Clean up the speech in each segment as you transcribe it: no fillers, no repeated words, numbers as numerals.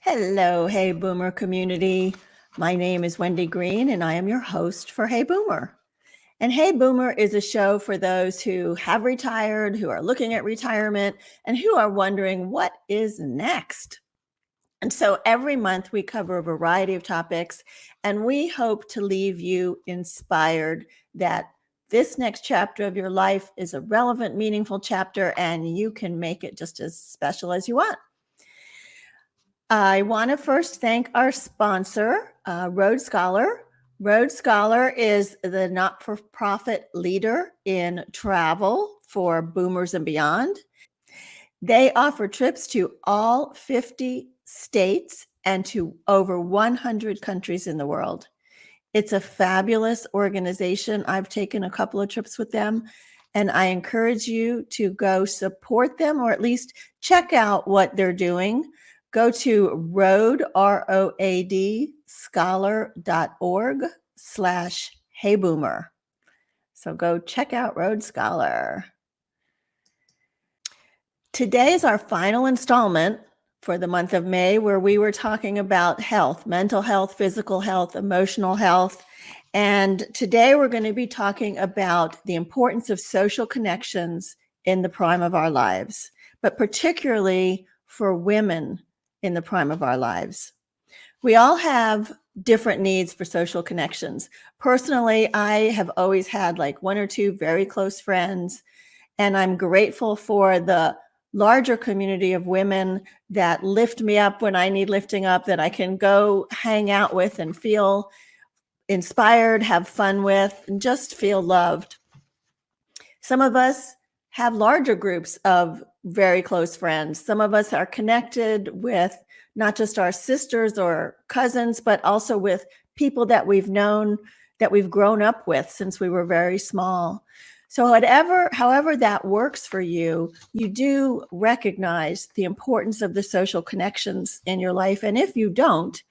Hello, Hey Boomer community. My name is Wendy Green, and I am your host for Hey Boomer. And Hey Boomer is a show for those who have retired, who are looking at retirement, and who are wondering what is next. And so every month we cover a variety of topics, and we hope to leave you inspired that this next chapter of your life is a relevant, meaningful chapter, and you can make it just as special as you want. I want to first thank our sponsor, Rhodes Scholar. Rhodes Scholar is the not-for-profit leader in travel for boomers and beyond. They offer trips to all 50 states and to over 100 countries in the world. It's a fabulous organization. I've taken a couple of trips with them, and I encourage you to go support them or at least check out what they're doing. Go to ROAD scholar.org/heyboomer. So go check out Rhodes Scholar. Today is our final installment for the month of May, where we were talking about health, mental health, physical health, emotional health. And today we're going to be talking about the importance of social connections in the prime of our lives, but particularly for women in the prime of our lives. We all have different needs for social connections. Personally, I have always had like one or two very close friends, and I'm grateful for the larger community of women that lift me up when I need lifting up, that I can go hang out with and feel inspired, have fun with, and just feel loved. Some of us have larger groups of very close friends. Some of us are connected with not just our sisters or cousins, but also with people that we've known, that we've grown up with since we were very small. So however that works for you, you do recognize the importance of the social connections in your life. And if you don't,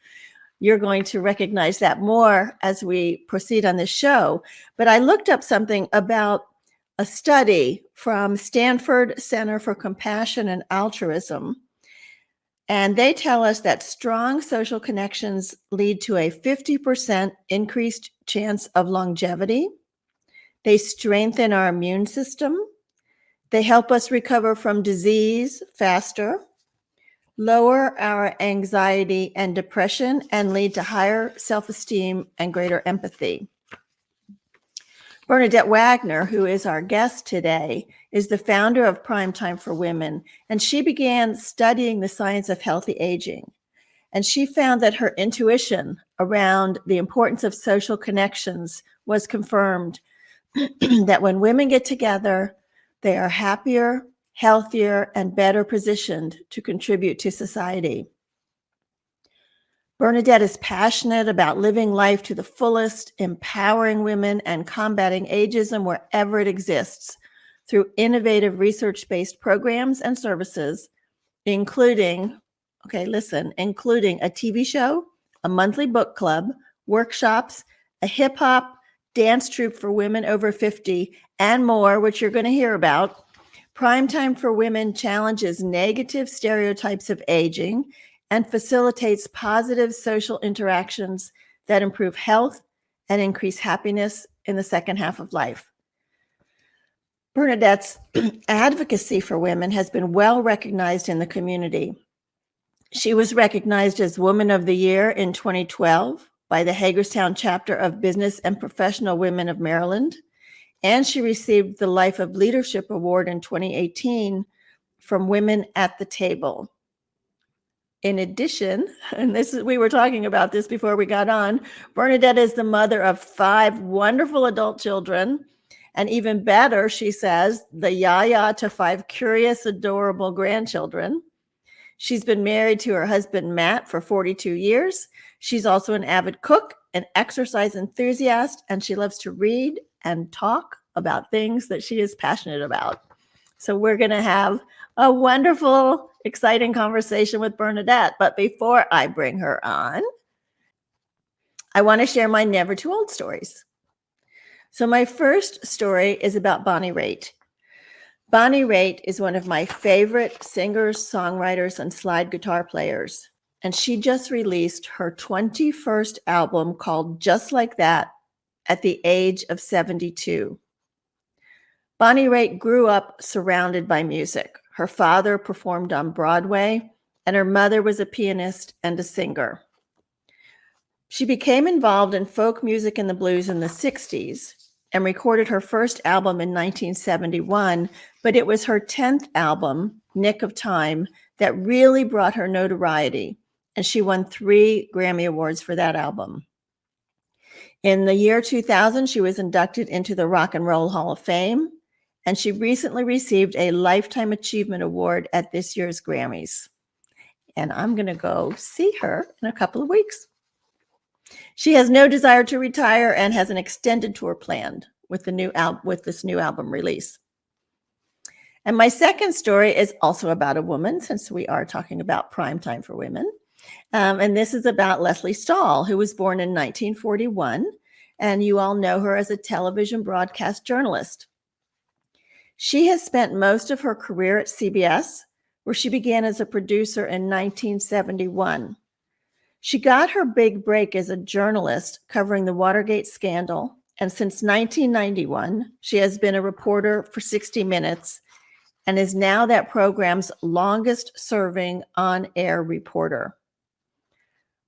you're going to recognize that more as we proceed on this show. But I looked up something about a study from Stanford Center for Compassion and Altruism. And they tell us that strong social connections lead to a 50% increased chance of longevity. They strengthen our immune system. They help us recover from disease faster, lower our anxiety and depression, and lead to higher self-esteem and greater empathy. Bernadette Wagner, who is our guest today, is the founder of Primetime for Women, and she began studying the science of healthy aging. And she found that her intuition around the importance of social connections was confirmed, that when women get together, they are happier, healthier, and better positioned to contribute to society. Bernadette is passionate about living life to the fullest, empowering women, and combating ageism wherever it exists through innovative research-based programs and services, including a TV show, a monthly book club, workshops, a hip-hop dance troupe for women over 50, and more, which you're going to hear about. Primetime for Women challenges negative stereotypes of aging and facilitates positive social interactions that improve health and increase happiness in the second half of life. Bernadette's advocacy for women has been well recognized in the community. She was recognized as Woman of the Year in 2012 by the Hagerstown chapter of Business and Professional Women of Maryland, and she received the Life of Leadership Award in 2018 from Women at the Table. In addition, and we were talking about this before we got on, Bernadette is the mother of 5 wonderful adult children, and even better, she says, the yaya to 5 curious, adorable grandchildren. She's been married to her husband, Matt, for 42 years. She's also an avid cook, an exercise enthusiast, and she loves to read and talk about things that she is passionate about. So we're going to have a wonderful, exciting conversation with Bernadette. But before I bring her on, I want to share my never too old stories. So my first story is about Bonnie Raitt. Bonnie Raitt is one of my favorite singers, songwriters, and slide guitar players. and she just released her 21st album called Just Like That at the age of 72. Bonnie Raitt grew up surrounded by music. Her father performed on Broadway, and her mother was a pianist and a singer. She became involved in folk music and the blues in the 60s and recorded her first album in 1971, but it was her 10th album, Nick of Time, that really brought her notoriety, and she won 3 Grammy Awards for that album. In the year 2000, she was inducted into the Rock and Roll Hall of Fame, and she recently received a Lifetime Achievement Award at this year's Grammys. And I'm going to go see her in a couple of weeks. She has no desire to retire and has an extended tour planned with this new album release. And my second story is also about a woman, since we are talking about prime time for women. And this is about Lesley Stahl, who was born in 1941. And you all know her as a television broadcast journalist. She has spent most of her career at CBS, where she began as a producer in 1971. She got her big break as a journalist covering the Watergate scandal, and since 1991, she has been a reporter for 60 Minutes and is now that program's longest-serving on-air reporter.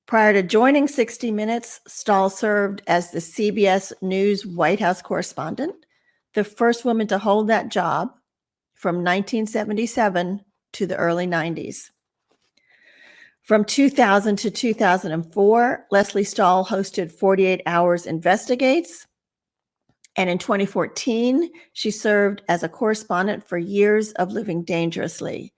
Prior to joining 60 Minutes, Stahl served as the CBS News White House correspondent, the first woman to hold that job from 1977 to the early 90s. From 2000 to 2004, Lesley Stahl hosted 48 Hours Investigates. And in 2014, she served as a correspondent for Years of Living Dangerously,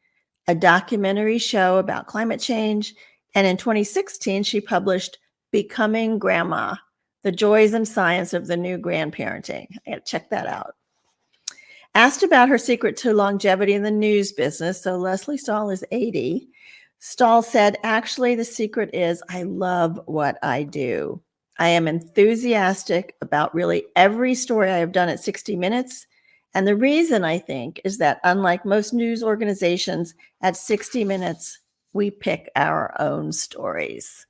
a documentary show about climate change. And in 2016, she published Becoming Grandma, The Joys and Science of the New Grandparenting. I got to check that out. Asked about her secret to longevity in the news business, so Lesley Stahl is 80, Stahl said, actually, the secret is I love what I do. I am enthusiastic about really every story I have done at 60 Minutes. And the reason, I think, is that unlike most news organizations, at 60 Minutes, we pick our own stories.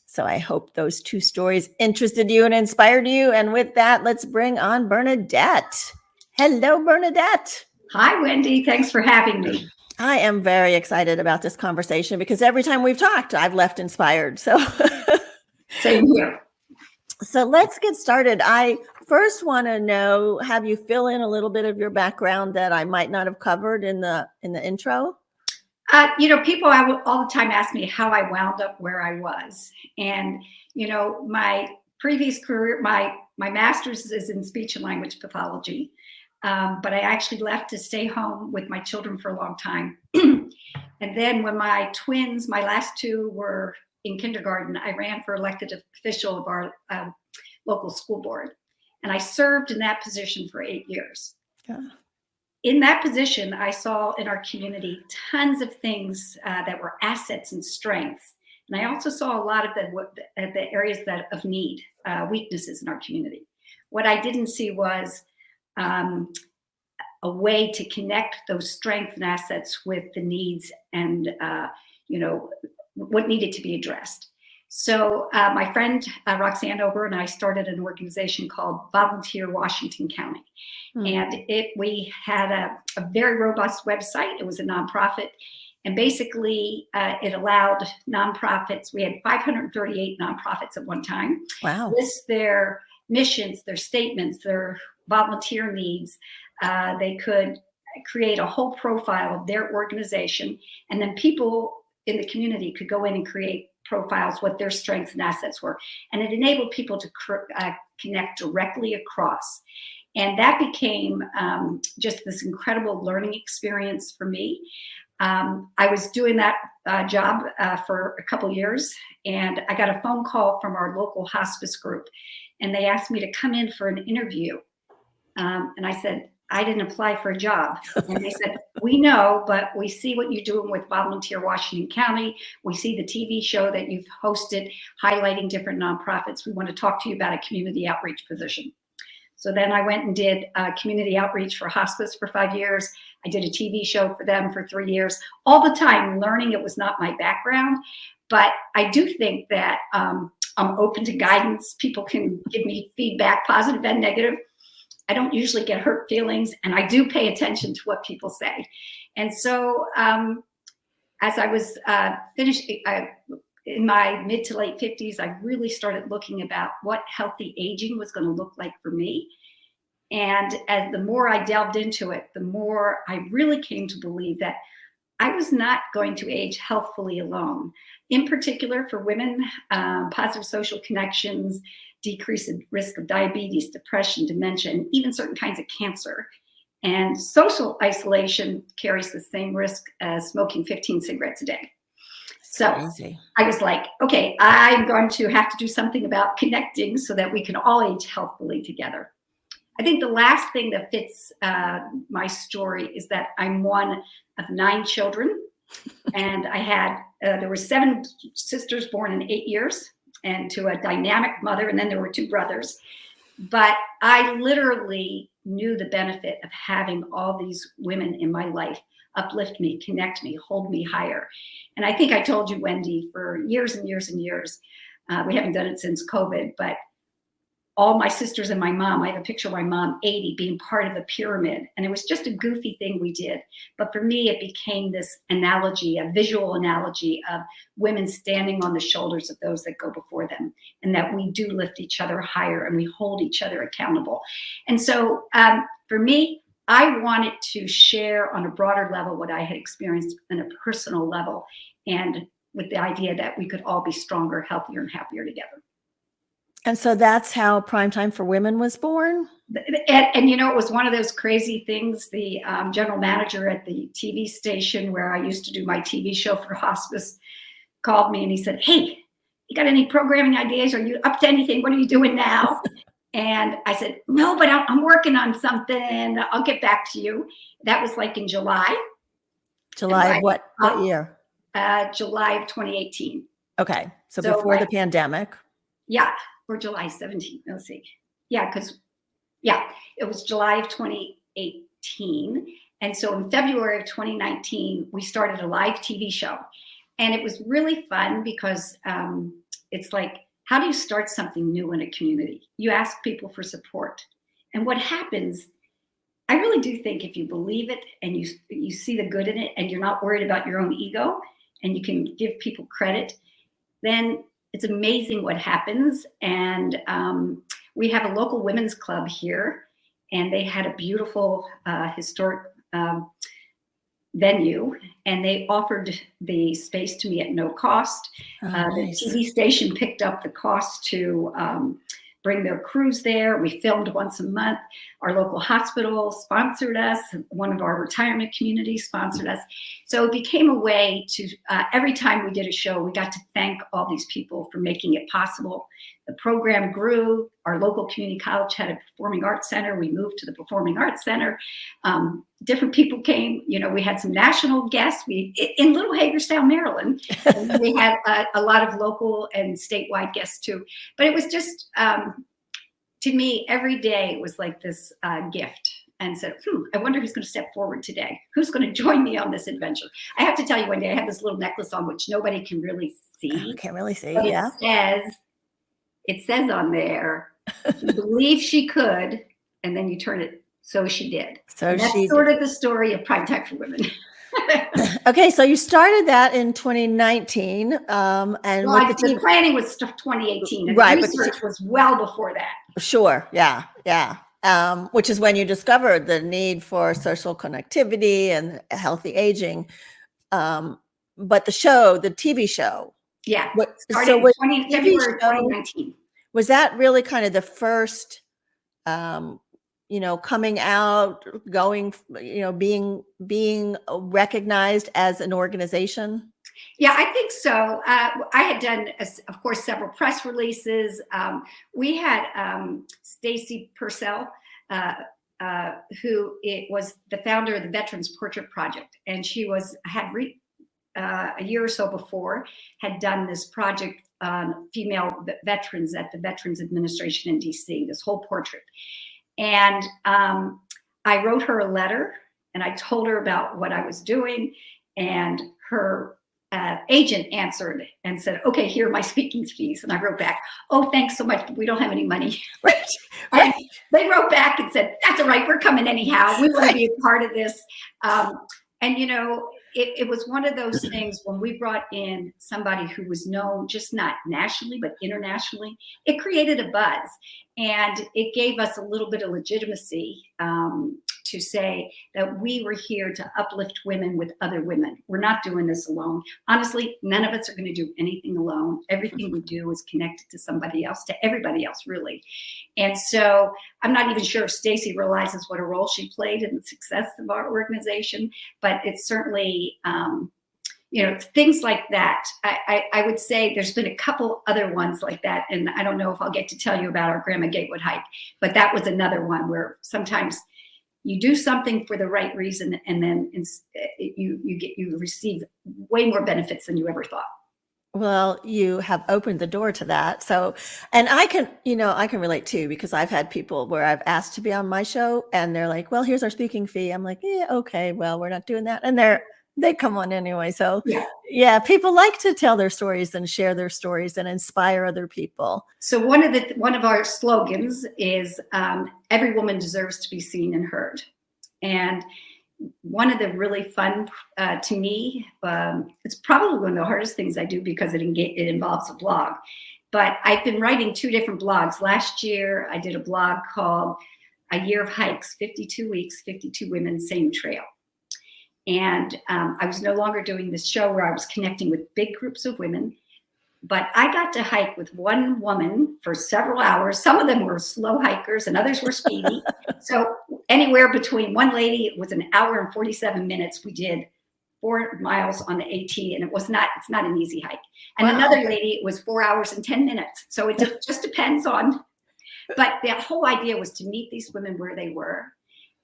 So I hope those 2 stories interested you and inspired you. And with that, let's bring on Bernadette. Hello, Bernadette. Hi, Wendy. Thanks for having me. I am very excited about this conversation because every time we've talked, I've left inspired. So same here. So let's get started. I first want to know, have you fill in a little bit of your background that I might not have covered in the intro? People all the time ask me how I wound up where I was. And, my previous career, my master's is in speech and language pathology. But I actually left to stay home with my children for a long time. And then when my twins, my last 2 were in kindergarten, I ran for elected official of our local school board. And I served in that position for 8 years. Yeah. In that position, I saw in our community tons of things that were assets and strengths. And I also saw a lot of the areas of need, weaknesses in our community. What I didn't see was a way to connect those strengths and assets with the needs and, what needed to be addressed. So my friend Roxanne Ober and I started an organization called Volunteer Washington County. And we had a very robust website. It was a nonprofit. And basically, it allowed nonprofits. We had 538 nonprofits at one time. Wow. List their missions, their statements, their volunteer needs. They could create a whole profile of their organization, and then people in the community could go in and create profiles, what their strengths and assets were. And it enabled people to connect directly across. And that became just this incredible learning experience for me. I was doing that job for a couple years, and I got a phone call from our local hospice group, and they asked me to come in for an interview. And I said, I didn't apply for a job. And they said, we know, but we see what you're doing with Volunteer Washington County. We see the TV show that you've hosted highlighting different nonprofits. We want to talk to you about a community outreach position. So then I went and did community outreach for hospice for 5 years. I did a TV show for them for 3 years, all the time learning. It was not my background, but I do think that I'm open to guidance. People can give me feedback, positive and negative. I don't usually get hurt feelings, and I do pay attention to what people say. And so as I was finished, in my mid to late 50s, I really started looking about what healthy aging was going to look like for me. And as the more I delved into it, the more I really came to believe that I was not going to age healthfully alone. In particular, for women, positive social connections, decrease in risk of diabetes, depression, dementia, and even certain kinds of cancer. And social isolation carries the same risk as smoking 15 cigarettes a day. So Crazy. I was like, okay, I'm going to have to do something about connecting so that we can all age healthfully together. I think the last thing that fits my story is that I'm one of 9 children, and I had, there were 7 sisters born in 8 years, and to a dynamic mother, and then there were 2 brothers. But I literally knew the benefit of having all these women in my life uplift me, connect me, hold me higher. And I think I told you, Wendy, for years and years and years, we haven't done it since COVID, but all my sisters and my mom, I have a picture of my mom, 80, being part of the pyramid. And it was just a goofy thing we did. But for me, it became this analogy, a visual analogy of women standing on the shoulders of those that go before them, and that we do lift each other higher and we hold each other accountable. And so for me, I wanted to share on a broader level what I had experienced on a personal level, and with the idea that we could all be stronger, healthier, and happier together. And so that's how Primetime for Women was born? And you know, it was one of those crazy things. The general manager at the TV station where I used to do my TV show for hospice called me and he said, "Hey, you got any programming ideas? Are you up to anything? What are you doing now?" And I said, "No, but I'm working on something. I'll get back to you." That was like in July. July of what year? July of 2018. Okay. So before the pandemic. Yeah. Or July 17th. Let's see. Yeah, because it was July of 2018. And so in February of 2019, we started a live TV show. And it was really fun because it's like, how do you start something new in a community? You ask people for support. And what happens, I really do think if you believe it and you see the good in it and you're not worried about your own ego and you can give people credit, then it's amazing what happens. And we have a local women's club here, and they had a beautiful historic venue, and they offered the space to me at no cost. Nice. The TV station picked up the cost to bring their crews there. We filmed once a month. Our local hospital sponsored us. One of our retirement communities sponsored us. So it became a way to, every time we did a show, we got to thank all these people for making it possible. The program grew. Our local community college had a performing arts center. We moved to the performing arts center. Different people came. You know, we had some national guests. In Little Hagerstown, Maryland, we had a lot of local and statewide guests too. But it was just, to me, every day was like this gift. And said, I wonder who's going to step forward today. Who's going to join me on this adventure? I have to tell you, one day I had this little necklace on, which nobody can really see. Can't really see, but yeah. It says on there, she believed she could, and then you turn it, so she did. So that's sort of the story of Primetime for Women. Okay, so you started that in 2019. And the planning was 2018, and right, the research was well before that. Sure, yeah. Which is when you discovered the need for social connectivity and healthy aging. But the TV show. Yeah. February 2019. Was that really kind of the first, coming out, going, being recognized as an organization? Yeah, I think so. I had done, of course, several press releases. We had Stacy Purcell, who was the founder of the Veterans Portrait Project, and she had a year or so before had done this project on female veterans at the Veterans Administration in DC, this whole portrait. And I wrote her a letter and I told her about what I was doing, and her agent answered and said, okay, here are my speaking fees. And I wrote back, oh, thanks so much, but we don't have any money. Right. And they wrote back and said, that's all right, we're coming anyhow. We want to be a part of this. And, you know, it was one of those things when we brought in somebody who was known just not nationally, but internationally, it created a buzz. And it gave us a little bit of legitimacy to say that we were here to uplift women with other women. We're not doing this alone. Honestly, none of us are going to do anything alone. Everything we do is connected to somebody else, to everybody else, really. And so I'm not even sure if Stacy realizes what a role she played in the success of our organization, but it's certainly, you know, things like that. I would say there's been a couple other ones like that. And I don't know if I'll get to tell you about our Grandma Gatewood hike, but that was another one where sometimes you do something for the right reason, and then you receive way more benefits than you ever thought. Well, you have opened the door to that. So, and I can relate too, because I've had people where I've asked to be on my show and they're like, well, here's our speaking fee. I'm like, yeah, okay, well, we're not doing that. And they come on anyway. So yeah, people like to tell their stories and share their stories and inspire other people. So one of our slogans is every woman deserves to be seen and heard. And one of the really fun to me, it's probably one of the hardest things I do because it involves a blog. But I've been writing 2 different blogs. Last year, I did a blog called A Year of Hikes, 52 Weeks, 52 Women, Same Trail. And I was no longer doing this show where I was connecting with big groups of women, but I got to hike with one woman for several hours. Some of them were slow hikers and others were speedy. So anywhere between, one lady, it was an hour and 47 minutes. We did 4 miles on the AT, and it's not an easy hike. And Another lady, it was 4 hours and 10 minutes. So it just depends on, but the whole idea was to meet these women where they were,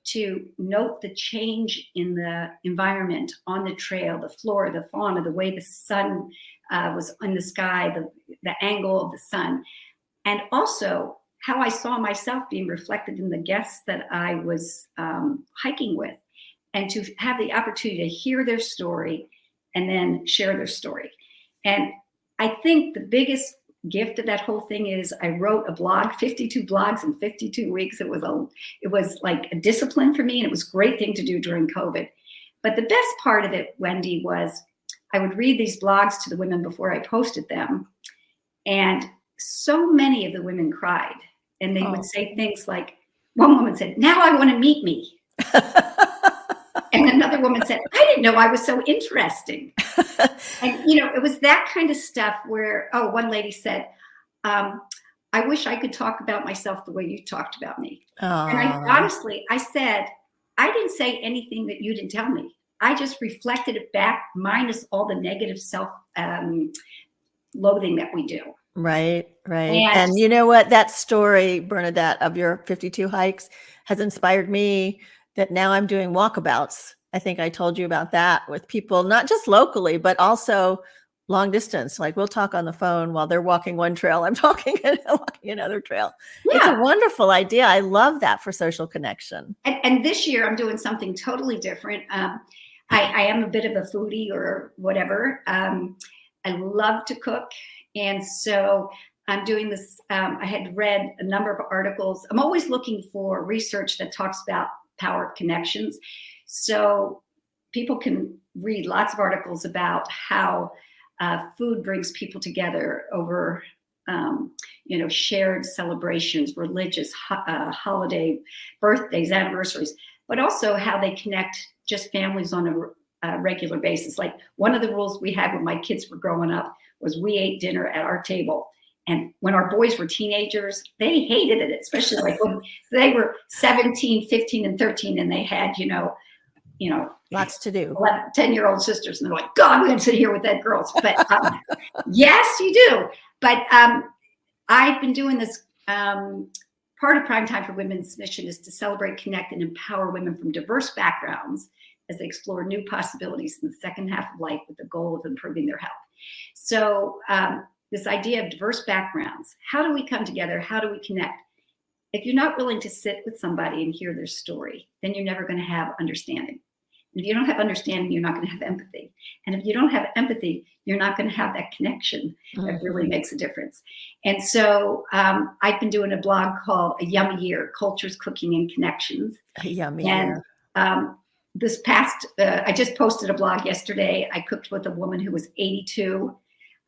to note the change in the environment on the trail, the flora, the fauna, the way the sun was in the sky, the angle of the sun, and also how I saw myself being reflected in the guests that I was hiking with, and to have the opportunity to hear their story and then share their story. And I think the biggest gift of that whole thing is I wrote a blog, 52 blogs in 52 weeks. It was like a discipline for me, and it was a great thing to do during COVID. But the best part of it, Wendy, was I would read these blogs to the women before I posted them. And so many of the women cried, and they would say things like, one woman said, now I want to meet me. And another woman said, I didn't know I was so interesting. And, you know, it was that kind of stuff where, one lady said, I wish I could talk about myself the way you talked about me. Aww. And I said, I didn't say anything that you didn't tell me. I just reflected it back, minus all the negative self-loathing that we do. Right. And you know what? That story, Bernadette, of your 52 hikes has inspired me, that now I'm doing walkabouts. I think I told you about that, with people, not just locally, but also long distance. Like, we'll talk on the phone while they're walking one trail. I'm walking another trail. Yeah. It's a wonderful idea. I love that for social connection. And this year I'm doing something totally different. I am a bit of a foodie or whatever. I love to cook. And so I'm doing this. I had read a number of articles. I'm always looking for research that talks about power of connections. So people can read lots of articles about how food brings people together over, shared celebrations, religious, holiday, birthdays, anniversaries, but also how they connect just families on a regular basis. Like, one of the rules we had when my kids were growing up was we ate dinner at our table. And when our boys were teenagers, they hated it, especially like when they were 17, 15, and 13, and they had, lots to do. 10-year-old sisters. And they're like, God, we got to sit here with that girls. But yes, you do. But I've been doing this. Part of Prime Time for Women's mission is to celebrate, connect, and empower women from diverse backgrounds as they explore new possibilities in the second half of life with the goal of improving their health. So this idea of diverse backgrounds, how do we come together? How do we connect? if you're not willing to sit with somebody and hear their story, then you're never going to have understanding. And if you don't have understanding, you're not going to have empathy. And if you don't have empathy, you're not going to have that connection that really makes a difference. And so I've been doing a blog called A Yummy Year, Cultures, Cooking, and Connections. A yummy And year. this past, I just posted a blog yesterday. I cooked with a woman who was 82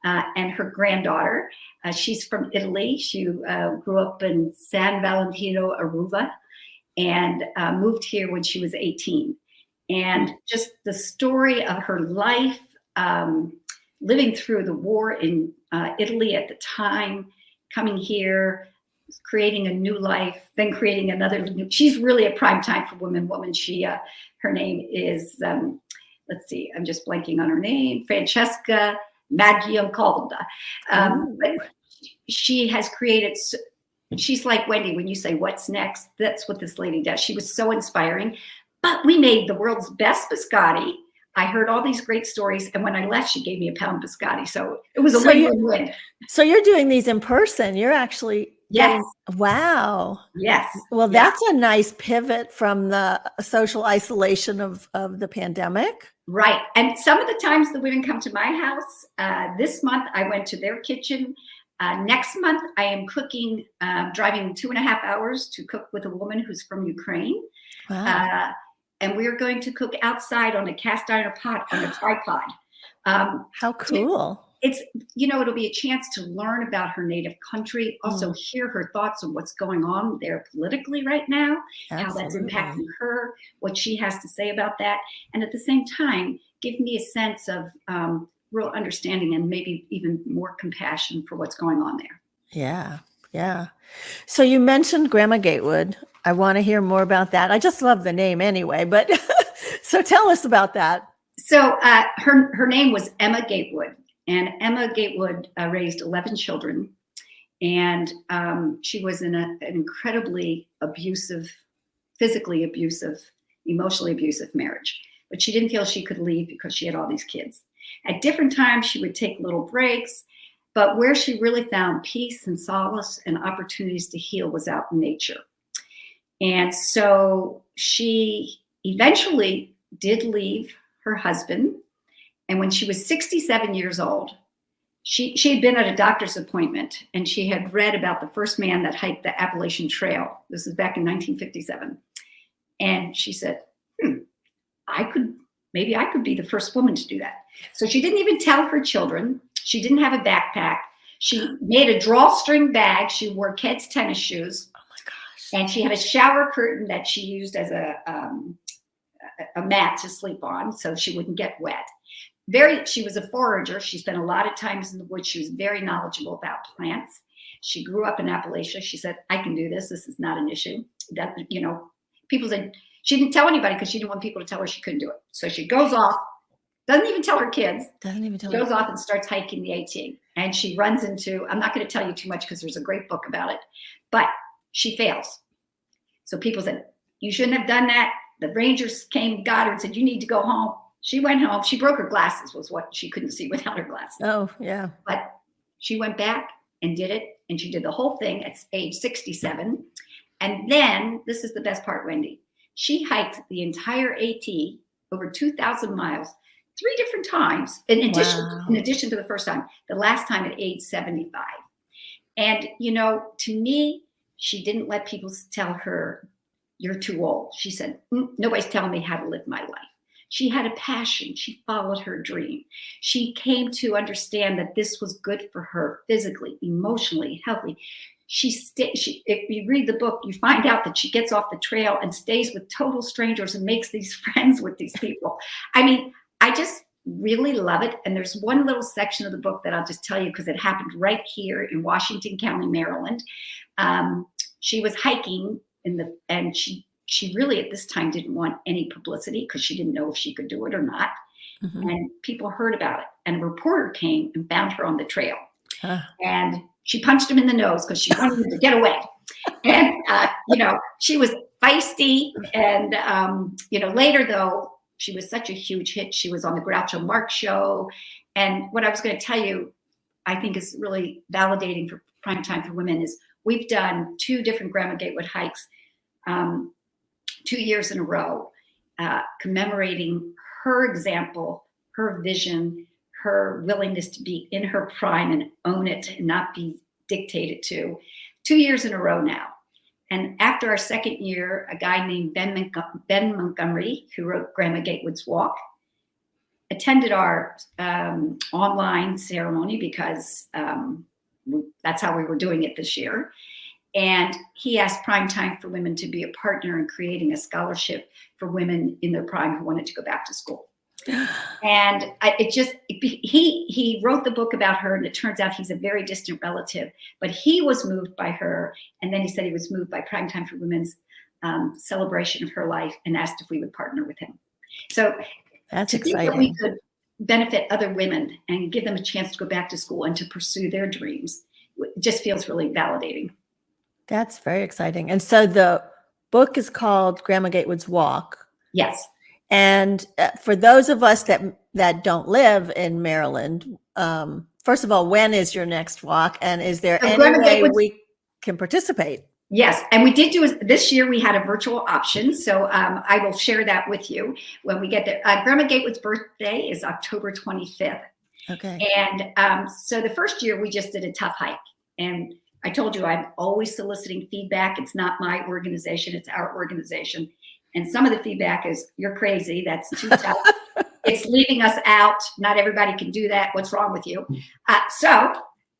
and her granddaughter. She's from Italy. She grew up in San Valentino, Aruba, and moved here when she was 18. And just the story of her life, living through the war in Italy at the time, coming here, creating a new life, then creating another new. She's really a prime time for woman. She, her name is, let's see, I'm just blanking on her name, Francesca Maggioncalda. But she has created. She's like Wendy. When you say what's next, that's what this lady does. She was so inspiring. But we made the world's best biscotti. I heard all these great stories. And when I left, she gave me a pound biscotti. So it was a win-win-win. So you're doing these in person. You're actually. Yes. Wow. Yes. Well, that's a nice pivot from the social isolation of the pandemic. Right. And some of the times the women come to my house. This month, I went to their kitchen. Next month, I am cooking, driving 2.5 hours to cook with a woman who's from Ukraine. Wow. And we're going to cook outside on a cast iron pot on a tripod. How cool. It's, it'll be a chance to learn about her native country, also hear her thoughts on what's going on there politically right now, how that's impacting her, what she has to say about that. And at the same time, give me a sense of real understanding and maybe even more compassion for what's going on there. Yeah. Yeah. So you mentioned Grandma Gatewood. I want to hear more about that. I just love the name anyway, but so tell us about that. So her name was Emma Gatewood, and Emma Gatewood raised 11 children, and she was in an incredibly abusive, physically abusive, emotionally abusive marriage, but she didn't feel she could leave because she had all these kids. At different times, she would take little breaks, but where she really found peace and solace and opportunities to heal was out in nature. And so she eventually did leave her husband. And when she was 67 years old, she had been at a doctor's appointment and she had read about the first man that hiked the Appalachian Trail. This is back in 1957. And she said, maybe I could be the first woman to do that. So she didn't even tell her children. She didn't have a backpack. She made a drawstring bag. She wore Ked's tennis shoes. Oh my gosh. And she had a shower curtain that she used as a mat to sleep on so she wouldn't get wet. She was a forager. She spent a lot of times in the woods. She was very knowledgeable about plants. She grew up in Appalachia. She said, I can do this. This is not an issue. That, people said, she didn't tell anybody because she didn't want people to tell her she couldn't do it. So she goes off, doesn't even tell her kids, goes off and starts hiking the AT. And she runs into, I'm not going to tell you too much because there's a great book about it, but she fails. So people said, you shouldn't have done that. The rangers got her and said, you need to go home. She went home. She broke her glasses, was what she couldn't see without her glasses. Oh, yeah. But she went back and did it. And she did the whole thing at age 67. And then, this is the best part, Wendy. She hiked the entire AT, over 2,000 miles, 3 different times, in addition to the first time, the last time at age 75. And, to me, she didn't let people tell her, you're too old. She said, nobody's telling me how to live my life. She had a passion. She followed her dream. She came to understand that this was good for her physically, emotionally, healthy. If you read the book, you find out that she gets off the trail and stays with total strangers and makes these friends with these people. I mean, I just really love it. And there's one little section of the book that I'll just tell you because it happened right here in Washington County, Maryland. She was hiking and she really at this time didn't want any publicity because she didn't know if she could do it or not. Mm-hmm. And people heard about it. And a reporter came and found her on the trail. And she punched him in the nose because she wanted him to get away. And, she was feisty. And, later, though, she was such a huge hit. She was on the Groucho Marx show. And what I was going to tell you, I think is really validating for prime time for women is we've done 2 different Grandma Gatewood hikes 2 years in a row, commemorating her example, her vision, her willingness to be in her prime and own it and not be dictated to. 2 years in a row now. And after our second year, a guy named Ben Montgomery, who wrote Grandma Gatewood's Walk, attended our online ceremony because that's how we were doing it this year. And he asked Primetime for Women to be a partner in creating a scholarship for women in their prime who wanted to go back to school. And he wrote the book about her, and it turns out he's a very distant relative, but he was moved by her. And then he said he was moved by Primetime for Women's celebration of her life and asked if we would partner with him. So that's to think exciting. that we could benefit other women and give them a chance to go back to school and to pursue their dreams just feels really validating. That's very exciting. And so the book is called Grandma Gatewood's Walk. Yes. And for those of us that don't live in Maryland, first of all, when is your next walk? And is there any way we can participate? Yes. And we did this year, we had a virtual option. So I will share that with you when we get there. Grandma Gatewood's birthday is October 25th. Okay. And so the first year we just did a tough hike. And I told you, I'm always soliciting feedback. It's not my organization, it's our organization. And some of the feedback is, you're crazy, that's too tough. It's leaving us out. Not everybody can do that. What's wrong with you? So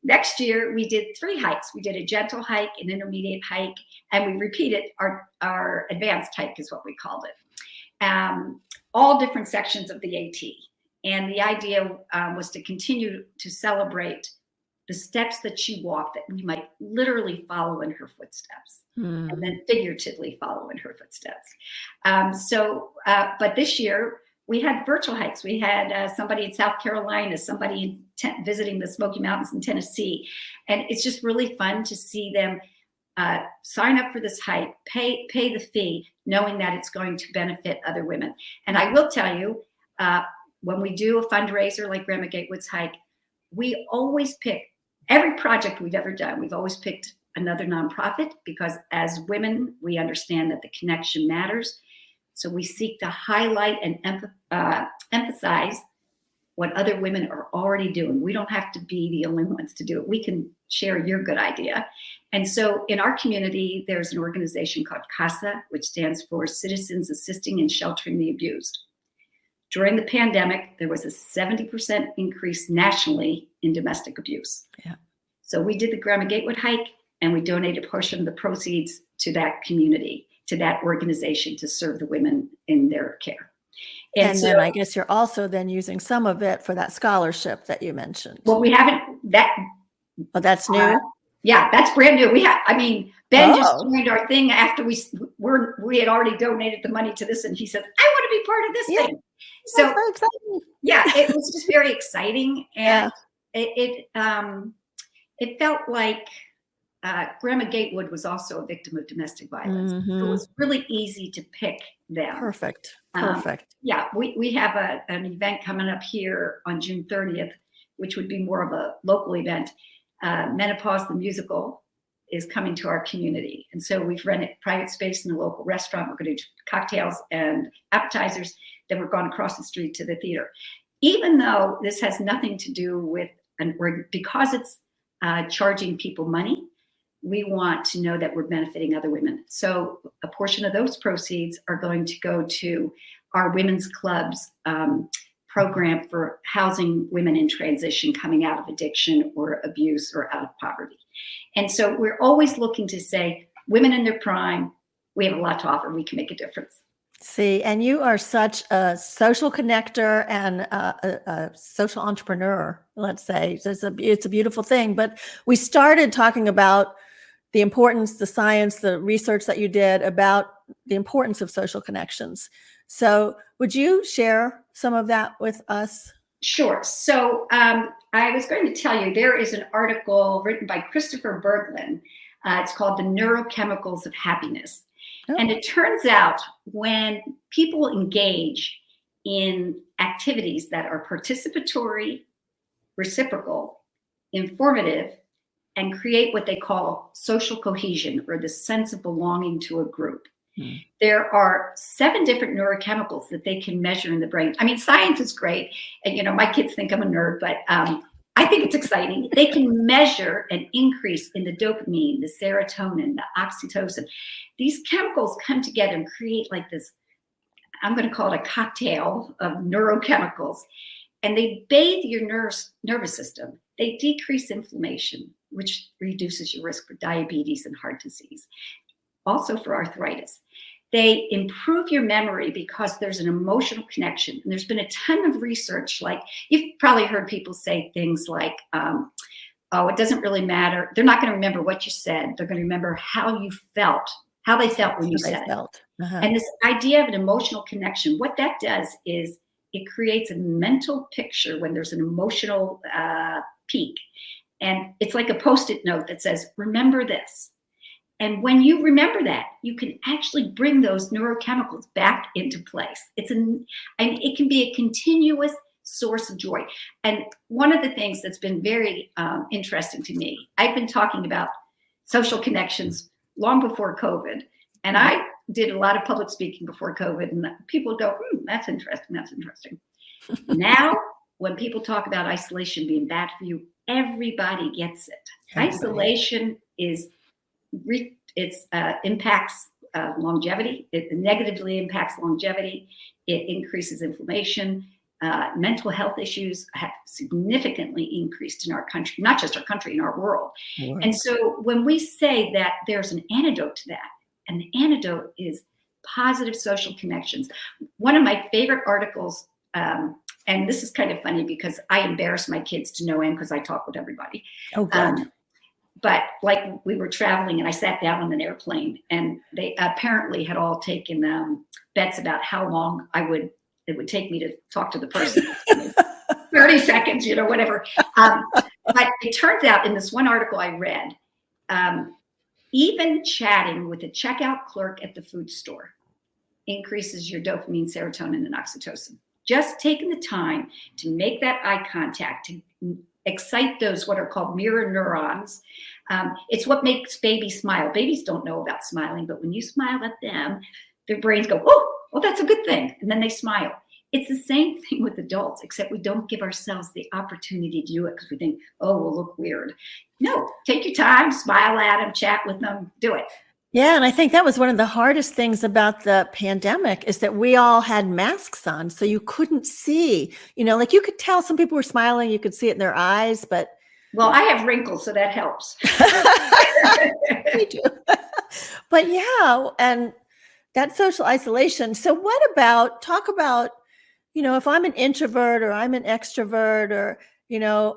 next year we did 3 hikes. We did a gentle hike, an intermediate hike, and we repeated our advanced hike is what we called it. All different sections of the AT. And the idea was to continue to celebrate the steps that she walked, that we might literally follow in her footsteps, and then figuratively follow in her footsteps. But this year we had virtual hikes. We had somebody in South Carolina, somebody visiting the Smoky Mountains in Tennessee. And it's just really fun to see them sign up for this hike, pay the fee, knowing that it's going to benefit other women. And I will tell you, when we do a fundraiser like Grandma Gatewood's Hike, we always pick, every project we've ever done, we've always picked another nonprofit, because as women, we understand that the connection matters. So we seek to highlight and emphasize what other women are already doing. We don't have to be the only ones to do it. We can share your good idea. And so in our community, there's an organization called CASA, which stands for Citizens Assisting and Sheltering the Abused. During the pandemic, there was a 70% increase nationally in domestic abuse. Yeah. So we did the Grandma Gatewood Hike, and we donated a portion of the proceeds to that community, to that organization, to serve the women in their care. And so, then I guess you're also then using some of it for that scholarship that you mentioned. Well, we haven't, that. Oh, that's new? Yeah, that's brand new. Ben just joined our thing after we had already donated the money to this, and he said, I want to be part of this thing. So exciting. Yeah, it was just very exciting. And it felt like Grandma Gatewood was also a victim of domestic violence. Mm-hmm. So it was really easy to pick them. Perfect. We have an event coming up here on June 30th, which would be more of a local event. Menopause the Musical is coming to our community. And so we've rented private space in a local restaurant. We're going to do cocktails and appetizers. Then we're going across the street to the theater. Even though this has nothing to do with, because it's charging people money, we want to know that we're benefiting other women. So a portion of those proceeds are going to go to our women's club's program for housing women in transition coming out of addiction or abuse or out of poverty. And so we're always looking to say, women in their prime, we have a lot to offer. We can make a difference. See, and you are such a social connector and a social entrepreneur, let's say. It's a beautiful thing. But we started talking about the importance, the science, the research that you did about the importance of social connections. So would you share some of that with us? Sure. So I was going to tell you, there is an article written by Christopher Berglund. It's called The Neurochemicals of Happiness. Oh. And it turns out when people engage in activities that are participatory, reciprocal, informative, and create what they call social cohesion, or the sense of belonging to a group. There are 7 different neurochemicals that they can measure in the brain. I mean, science is great. And, my kids think I'm a nerd, but I think it's exciting. They can measure an increase in the dopamine, the serotonin, the oxytocin. These chemicals come together and create like this, I'm going to call it a cocktail of neurochemicals. And they bathe your nervous system. They decrease inflammation, which reduces your risk for diabetes and heart disease. Also for arthritis. They improve your memory because there's an emotional connection. And there's been a ton of research, like you've probably heard people say things like, oh, it doesn't really matter. They're not going to remember what you said. They're going to remember how you felt, how they felt when you said it. And this idea of an emotional connection, what that does is it creates a mental picture when there's an emotional peak. And it's like a Post-it note that says, remember this. And when you remember that, you can actually bring those neurochemicals back into place. And it can be a continuous source of joy. And one of the things that's been very interesting to me, I've been talking about social connections long before COVID. And I did a lot of public speaking before COVID, and people go, that's interesting, that's interesting. Now, when people talk about isolation being bad for you, everybody gets it. Isolation is impacts longevity. It negatively impacts longevity. It increases inflammation. Mental health issues have significantly increased in our country, not just our country, in our world. And so when we say that there's an antidote to that, and the antidote is positive social connections. One of my favorite articles, and this is kind of funny because I embarrass my kids to no end because I talk with everybody. Oh, good. But like we were traveling and I sat down on an airplane, and they apparently had all taken bets about how long it would take me to talk to the person. 30 seconds, whatever. But it turns out in this one article I read, even chatting with a checkout clerk at the food store increases your dopamine, serotonin, and oxytocin. Just taking the time to make that eye contact, to excite those what are called mirror neurons. It's what makes babies smile. Babies don't know about smiling, but when you smile at them, their brains go, oh, well, that's a good thing. And then they smile. It's the same thing with adults, except we don't give ourselves the opportunity to do it because we think, oh, we'll look weird. No, take your time, smile at them, chat with them, do it. Yeah. And I think that was one of the hardest things about the pandemic is that we all had masks on. So you couldn't see, like you could tell some people were smiling, you could see it in their eyes, but. Well, I have wrinkles, so that helps. Me too. But yeah, and that social isolation. So talk about, if I'm an introvert or I'm an extrovert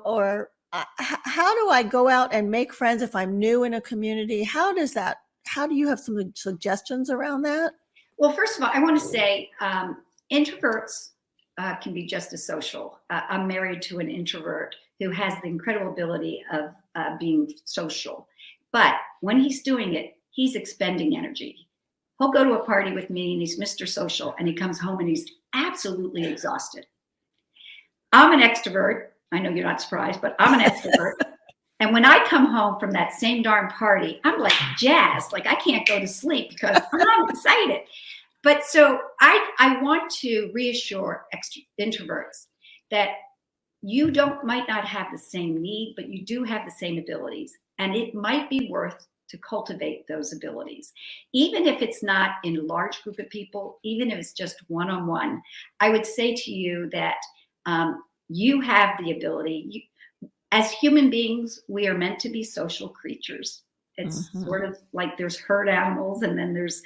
or, how do I go out and make friends if I'm new in a community? How do you have some suggestions around that? Well, first of all, I want to say introverts can be just as social. I'm married to an introvert who has the incredible ability of being social. But when he's doing it, he's expending energy. He'll go to a party with me and he's Mr. Social, and he comes home and he's absolutely exhausted. I'm an extrovert. I know you're not surprised, but I'm an extrovert. And when I come home from that same darn party, I'm like jazzed, like I can't go to sleep because I'm excited. But so I want to reassure introverts that you might not have the same need, but you do have the same abilities. And it might be worth to cultivate those abilities. Even if it's not in a large group of people, even if it's just one-on-one, I would say to you that you have the ability. As human beings, we are meant to be social creatures. It's sort of like there's herd animals and then there's,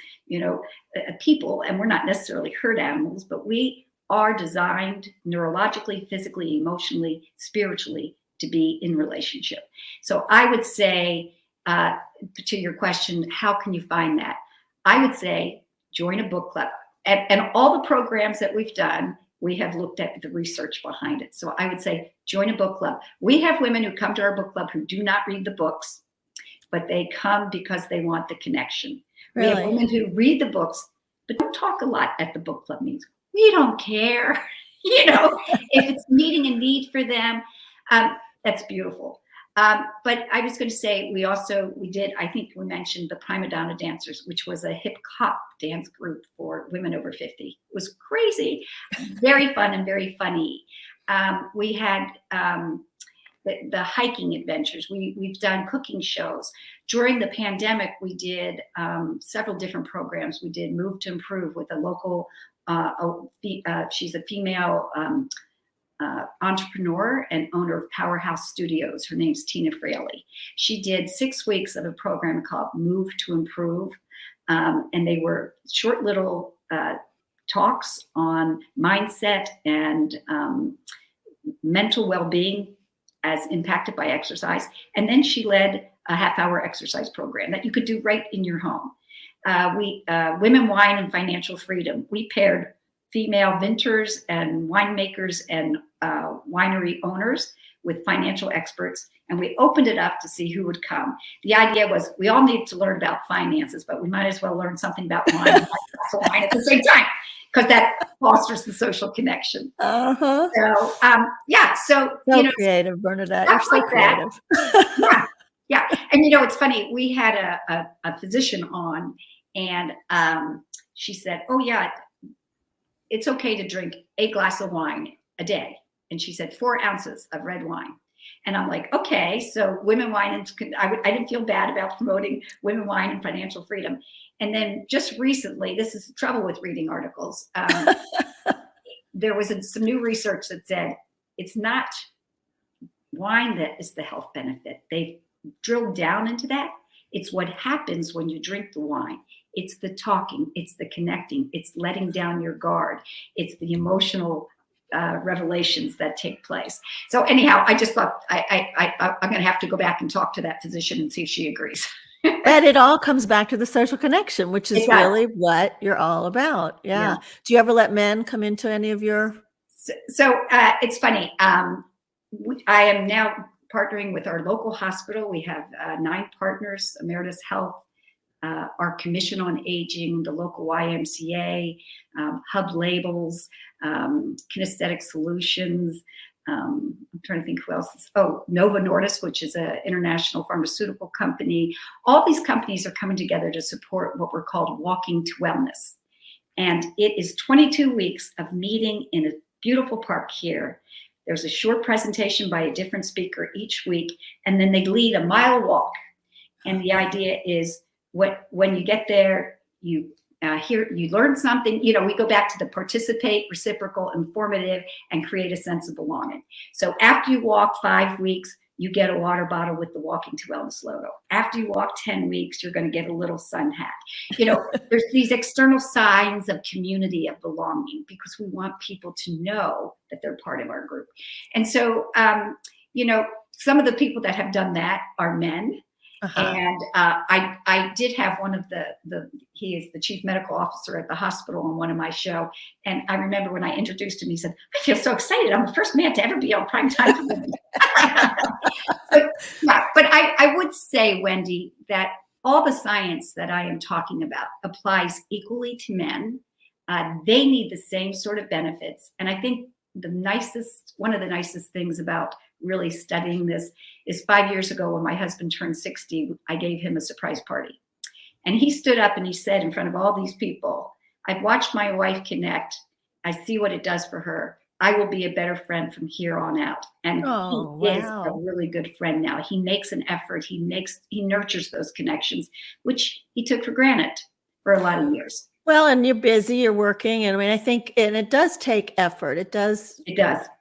people, and we're not necessarily herd animals, but we are designed neurologically, physically, emotionally, spiritually to be in relationship. So I would say, to your question, how can you find that? I would say join a book club. And all the programs that we've done, we have looked at the research behind it. So I would say join a book club. We have women who come to our book club who do not read the books, but they come because they want the connection. Really? We have women who read the books, but don't talk a lot at the book club meetings. We don't care. If it's meeting a need for them, that's beautiful. But I was going to say, we did, I think we mentioned the Prima Donna Dancers, which was a hip hop dance group for women over 50. It was crazy, very fun and very funny. We had the hiking adventures. We've done cooking shows. During the pandemic, we did several different programs. We did Move to Improve with a local, she's a female entrepreneur and owner of Powerhouse Studios. Her name's Tina Fraley. She did 6 weeks of a program called Move to Improve. And they were short little talks on mindset and mental well-being as impacted by exercise. And then she led a half-hour exercise program that you could do right in your home. Women, Wine, and Financial Freedom. We paired female vintners and winemakers and winery owners with financial experts, and we opened it up to see who would come. The idea was we all need to learn about finances, but we might as well learn something about wine and wine at the same time, because that fosters the social connection. Uh-huh. So, so creative, Bernadette. You're so creative. Yeah. And it's funny. We had a physician on, and she said, "Oh yeah, it's okay to drink a glass of wine a day." And she said 4 ounces of red wine. And I'm like, okay, so women, wine, and I didn't feel bad about promoting women, wine, and financial freedom. And then just recently, this is the trouble with reading articles. There was some new research that said it's not wine that is the health benefit. They drilled down into that. It's what happens when you drink the wine. It's the talking, it's the connecting, it's letting down your guard, it's the emotional revelations that take place. So anyhow, I just thought I'm going to have to go back and talk to that physician and see if she agrees. But it all comes back to the social connection, which is really what you're all about. Yeah. Do you ever let men come into any of your? So it's funny. I am now partnering with our local hospital. We have 9 partners: Emeritus Health, our Commission on Aging, the local YMCA, Hub Labels, Kinesthetic Solutions. I'm trying to think who else. Nova Nordisk, which is an international pharmaceutical company. All these companies are coming together to support what we're called Walking to Wellness. And it is 22 weeks of meeting in a beautiful park here. There's a short presentation by a different speaker each week, and then they lead a mile walk. And the idea is when you get there, you learn something. We go back to the participate, reciprocal, informative, and create a sense of belonging. So after you walk 5 weeks, you get a water bottle with the Walking to Wellness logo. After you walk 10 weeks, you're going to get a little sun hat. There's these external signs of community, of belonging, because we want people to know that they're part of our group. And so, some of the people that have done that are men. Uh-huh. And I did have one of he is the chief medical officer at the hospital on one of my show. And I remember when I introduced him, he said, "I feel so excited. I'm the first man to ever be on prime time." But I would say, Wendy, that all the science that I am talking about applies equally to men. They need the same sort of benefits. And I think one of the nicest things about really studying this is 5 years ago when my husband turned 60, I gave him a surprise party. And he stood up and he said in front of all these people, "I've watched my wife connect. I see what it does for her. I will be a better friend from here on out." And he is a really good friend now. He makes an effort. He nurtures those connections, which he took for granted for a lot of years. Well, and you're busy, you're working. And I think, and it does take effort. It does.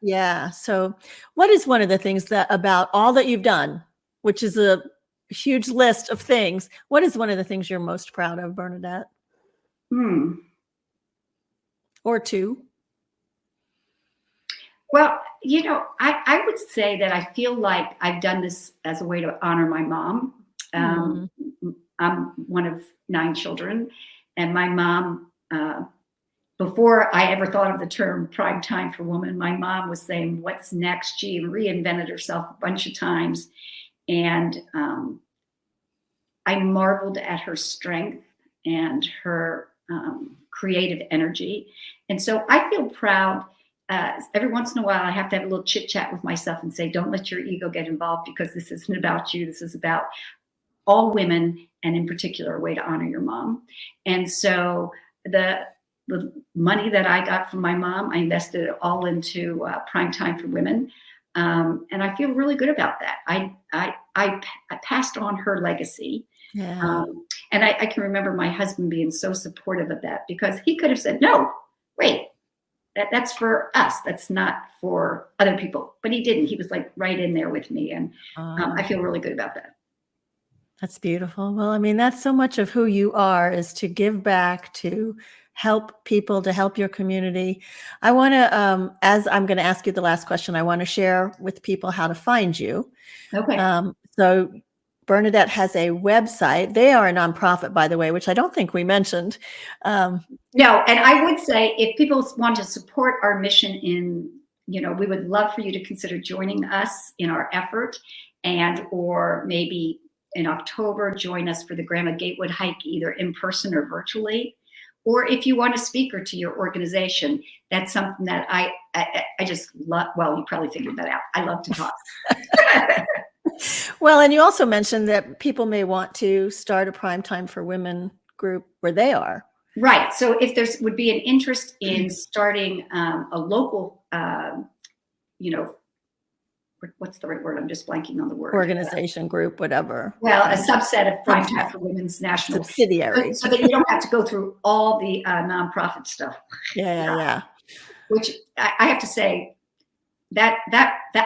Yeah. So what is one of the things about all that you've done, which is a huge list of things, what is one of the things you're most proud of, Bernadette? Or 2? Well, I would say that I feel like I've done this as a way to honor my mom. I'm one of 9 children. And my mom, before I ever thought of the term prime time for woman, my mom was saying, "What's next?" She reinvented herself a bunch of times. And I marveled at her strength and her creative energy. And so I feel proud every once in a while, I have to have a little chit chat with myself and say, don't let your ego get involved, because this isn't about you. This is about all women, and in particular, a way to honor your mom. And so the money that I got from my mom, I invested it all into Prime Time for Women. And I feel really good about that. I passed on her legacy. Yeah. And I can remember my husband being so supportive of that, because he could have said, no, wait, that's for us. That's not for other people. But he didn't. He was like right in there with me. And I feel really good about that. That's beautiful. Well, I mean, that's so much of who you are, is to give back, to help people, to help your community. I want to, as I'm going to ask you the last question, I want to share with people how to find you. Okay. So Bernadette has a website. They are a nonprofit, by the way, which I don't think we mentioned. No, and I would say, if people want to support our mission we would love for you to consider joining us in our effort, or maybe in October, join us for the Grandma Gatewood Hike, either in person or virtually. Or if you want a speaker to your organization, that's something that I just love. Well, you probably figured that out. I love to talk. Well, and you also mentioned that people may want to start a Prime Time for Women group where they are. Right. So if would be an interest in starting a local, what's the right word? I'm just blanking on the word. Organization, group, whatever. Well, a subset of Prime Time for Women's National. Subsidiary. So that you don't have to go through all the nonprofit stuff. Yeah. Which I have to say, that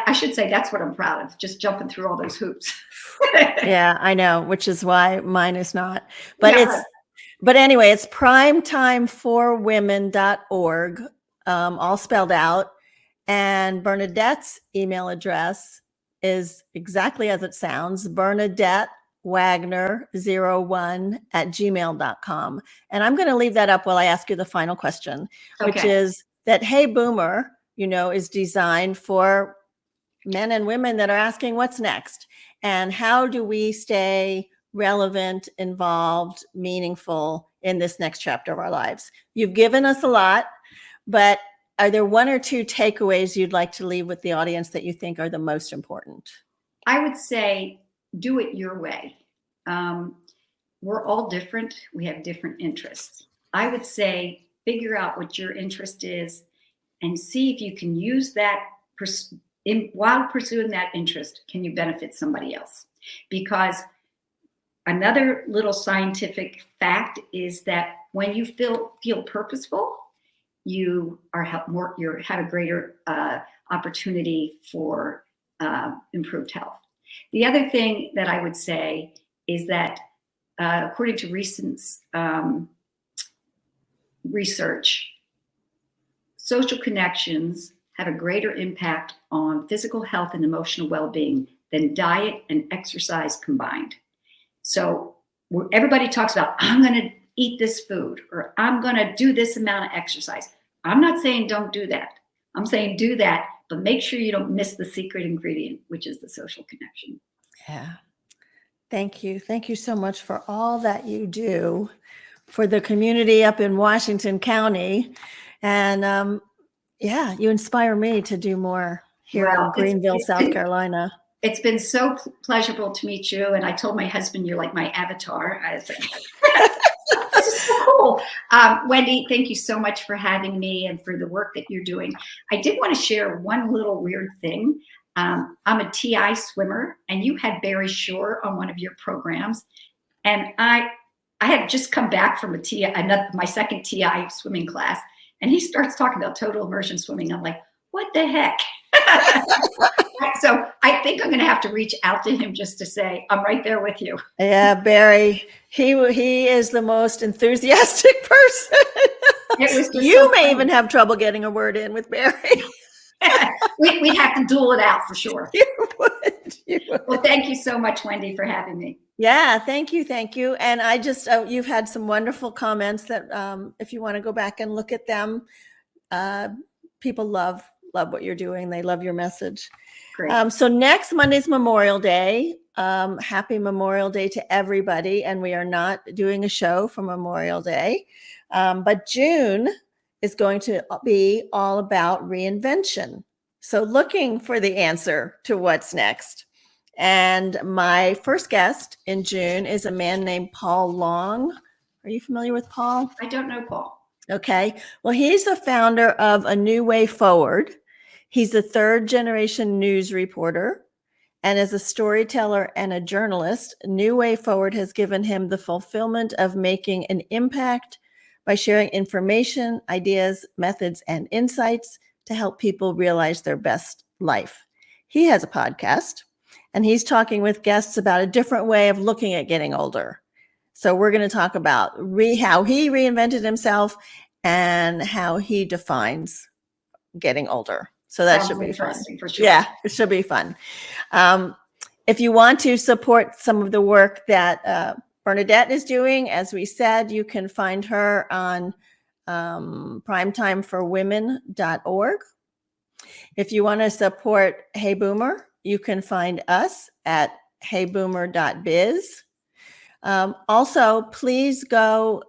I should say that's what I'm proud of, just jumping through all those hoops. Yeah, I know, which is why mine is not. But but anyway, it's primetimeforwomen.org, all spelled out. And Bernadette's email address is exactly as it sounds, Bernadette Wagner 01@gmail.com. And I'm going to leave that up while I ask you the final question, which is that Hey Boomer, is designed for men and women that are asking what's next, and how do we stay relevant, involved, meaningful in this next chapter of our lives. You've given us a lot, but are there one or two takeaways you'd like to leave with the audience that you think are the most important? I would say, do it your way. We're all different. We have different interests. I would say, figure out what your interest is and see if you can use that while pursuing that interest. Can you benefit somebody else? Because another little scientific fact is that when you feel purposeful, you have a greater opportunity for improved health. The other thing that I would say is that according to recent research, social connections have a greater impact on physical health and emotional well-being than diet and exercise combined. So everybody talks about, I'm going to eat this food, or I'm going to do this amount of exercise. I'm not saying don't do that. I'm saying do that, but make sure you don't miss the secret ingredient, which is the social connection. Yeah. Thank you. Thank you so much for all that you do for the community up in Washington County. And you inspire me to do more here in Greenville, South Carolina. It's been so pleasurable to meet you. And I told my husband, you're like my avatar. I was like, this is so cool. Wendy, thank you so much for having me and for the work that you're doing. I did want to share one little weird thing. I'm a TI swimmer, and you had Barry Shore on one of your programs. And I had just come back from my second TI swimming class, and he starts talking about total immersion swimming. I'm like, what the heck? So I think I'm going to have to reach out to him just to say, I'm right there with you. Yeah, Barry, he is the most enthusiastic person. You may even have trouble getting a word in with Barry. We'd have to duel it out for sure. You would. Well, thank you so much, Wendy, for having me. Yeah, thank you. And I just, you've had some wonderful comments that if you want to go back and look at them, people love what you're doing. They love your message. Great. So next Monday's Memorial Day. Happy Memorial Day to everybody. And we are not doing a show for Memorial Day. But June is going to be all about reinvention. So looking for the answer to what's next. And my first guest in June is a man named Paul Long. Are you familiar with Paul? I don't know Paul. Okay. Well, he's the founder of A New Way Forward. He's a third generation news reporter. And as a storyteller and a journalist, New Way Forward has given him the fulfillment of making an impact by sharing information, ideas, methods, and insights to help people realize their best life. He has a podcast, and he's talking with guests about a different way of looking at getting older. So we're going to talk about how he reinvented himself and how he defines getting older. So that should be interesting fun. For sure. Yeah, it should be fun. If you want to support some of the work that Bernadette is doing, as we said, you can find her on primetimeforwomen.org. If you want to support Hey Boomer, you can find us at heyboomer.biz. Also, please go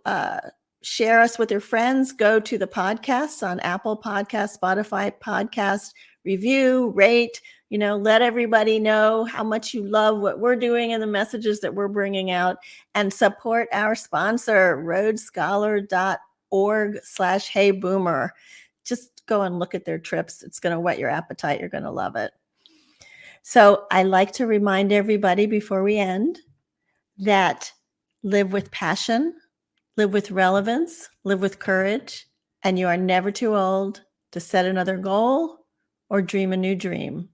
share us with your friends. Go to the podcasts on Apple Podcasts, Spotify Podcast, review, rate, let everybody know how much you love what we're doing and the messages that we're bringing out, and support our sponsor, rhodescholar.org/heyboomer. Just go and look at their trips. It's going to whet your appetite. You're going to love it. So I like to remind everybody before we end that live with passion, live with relevance, live with courage, and you are never too old to set another goal or dream a new dream.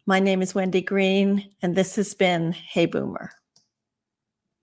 My name is Wendy Green, and this has been Hey Boomer.